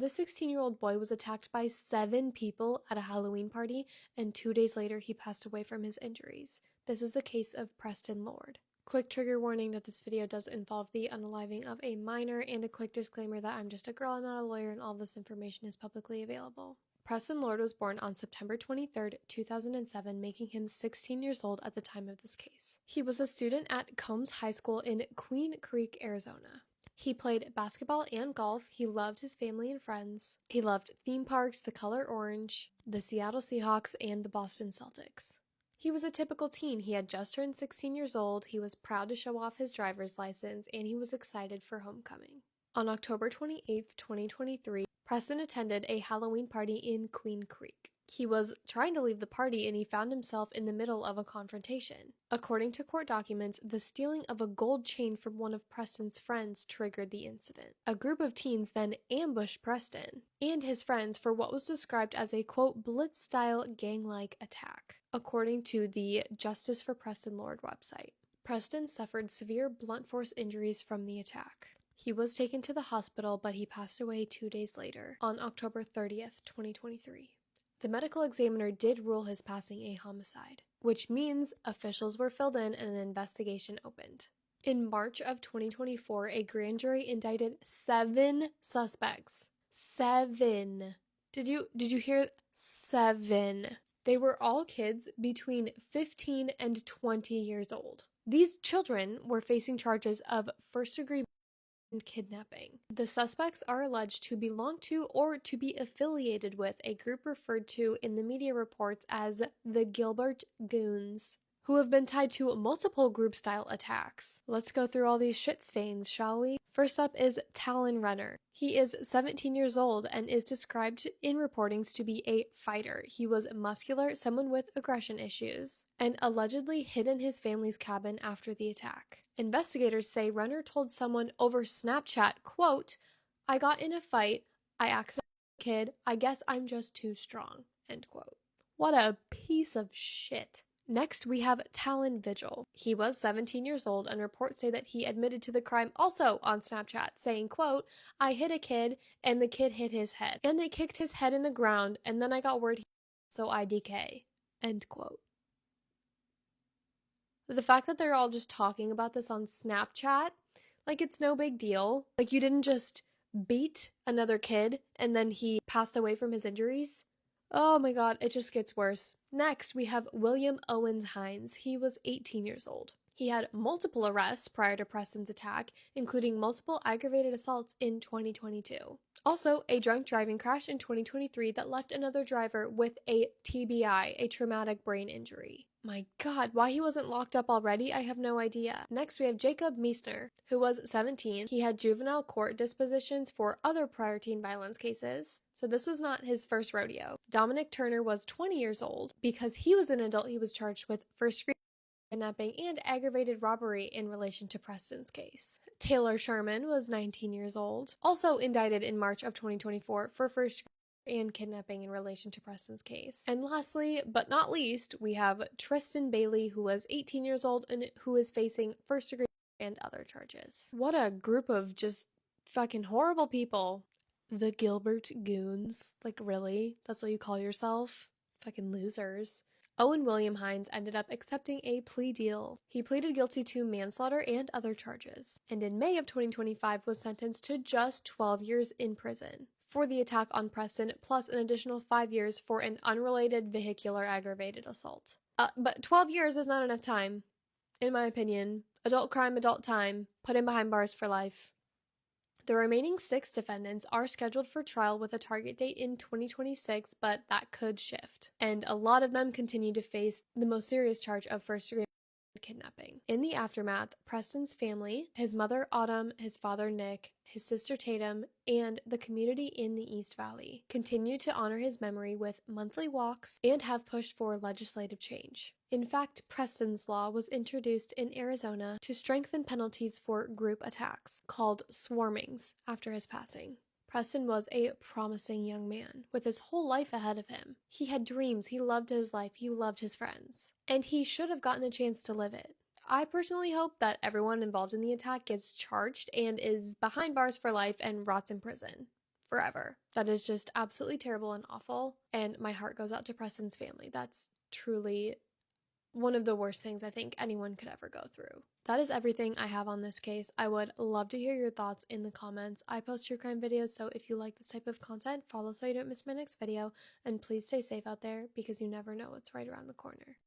The 16-year-old boy was attacked by 7 people at a Halloween party, and 2 days later he passed away from his injuries. This is the case of Preston Lord. Quick trigger warning that this video does involve the unaliving of a minor, and a quick disclaimer that I'm just a girl, I'm not a lawyer, and all this information is publicly available. Preston Lord was born on September 23, 2007, making him 16 years old at the time of this case. He was a student at Combs High School in Queen Creek, Arizona. He played basketball and golf. He loved his family and friends. He loved theme parks, the color orange, the Seattle Seahawks, and the Boston Celtics. He was a typical teen. He had just turned 16 years old. He was proud to show off his driver's license, and he was excited for homecoming. On October 28, 2023, Preston attended a Halloween party in Queen Creek. He was trying to leave the party and he found himself in the middle of a confrontation. According to court documents, the stealing of a gold chain from one of Preston's friends triggered the incident. A group of teens then ambushed Preston and his friends for what was described as a, quote, blitz-style gang-like attack, according to the Justice for Preston Lord website. Preston suffered severe blunt force injuries from the attack. He was taken to the hospital, but he passed away 2 days later, on October 30th, 2023. The medical examiner did rule his passing a homicide, which means officials were filled in and an investigation opened. In March of 2024, a grand jury indicted 7 suspects. 7. Did you hear? 7. They were all kids between 15 and 20 years old. These children were facing charges of first-degree and kidnapping. The suspects are alleged to belong to or to be affiliated with a group referred to in the media reports as the Gilbert Goons, who have been tied to multiple group-style attacks. Let's go through all these shit stains, shall we? First up is Talon Renner. He is 17 years old and is described in reportings to be a fighter. He was muscular, someone with aggression issues, and allegedly hid in his family's cabin after the attack. Investigators say Renner told someone over Snapchat, quote, "I got in a fight, I accidentally kid, I guess I'm just too strong," end quote. What a piece of shit. Next, we have Talon Vigil. He was 17 years old, and reports say that he admitted to the crime also on Snapchat, saying, quote, "I hit a kid, and the kid hit his head, and they kicked his head in the ground, and then I got word so I DK," end quote. The fact that they're all just talking about this on Snapchat, like it's no big deal. Like you didn't just beat another kid, and then he passed away from his injuries. Oh my god, it just gets worse. Next, we have William Owens Hines. He was 18 years old. He had multiple arrests prior to Preston's attack, including multiple aggravated assaults in 2022. Also, a drunk driving crash in 2023 that left another driver with a TBI, a traumatic brain injury. My god, why he wasn't locked up already, I have no idea. Next, we have Jacob Meissner, who was 17. He had juvenile court dispositions for other prior teen violence cases, so this was not his first rodeo. Dominic Turner was 20 years old. Because he was an adult, he was charged with first-degree kidnapping and aggravated robbery in relation to Preston's case. Taylor Sherman was 19 years old, also indicted in March of 2024 for first and kidnapping in relation to Preston's case. And lastly, but not least, we have Tristan Bailey, who was 18 years old and who is facing first degree and other charges. What a group of just fucking horrible people. The Gilbert Goons. Like, really? That's what you call yourself? Fucking losers. Owen William Hines ended up accepting a plea deal. He pleaded guilty to manslaughter and other charges, and in May of 2025 was sentenced to just 12 years in prison for the attack on Preston, plus an additional 5 years for an unrelated vehicular aggravated assault. But 12 years is not enough time, in my opinion. Adult crime, adult time. Put him behind bars for life. The remaining 6 defendants are scheduled for trial with a target date in 2026, but that could shift. And a lot of them continue to face the most serious charge of first-degree kidnapping. In the aftermath, Preston's family, his mother Autumn, his father Nick, his sister Tatum, and the community in the East Valley continue to honor his memory with monthly walks and have pushed for legislative change. In fact, Preston's Law was introduced in Arizona to strengthen penalties for group attacks, called swarmings, after his passing. Preston was a promising young man, with his whole life ahead of him. He had dreams, he loved his life, he loved his friends, and he should have gotten a chance to live it. I personally hope that everyone involved in the attack gets charged and is behind bars for life and rots in prison. forever. That is just absolutely terrible and awful, and my heart goes out to Preston's family. That's truly one of the worst things I think anyone could ever go through. That is everything I have on this case. I would love to hear your thoughts in the comments. I post true crime videos, so if you like this type of content, follow so you don't miss my next video, and please stay safe out there because you never know what's right around the corner.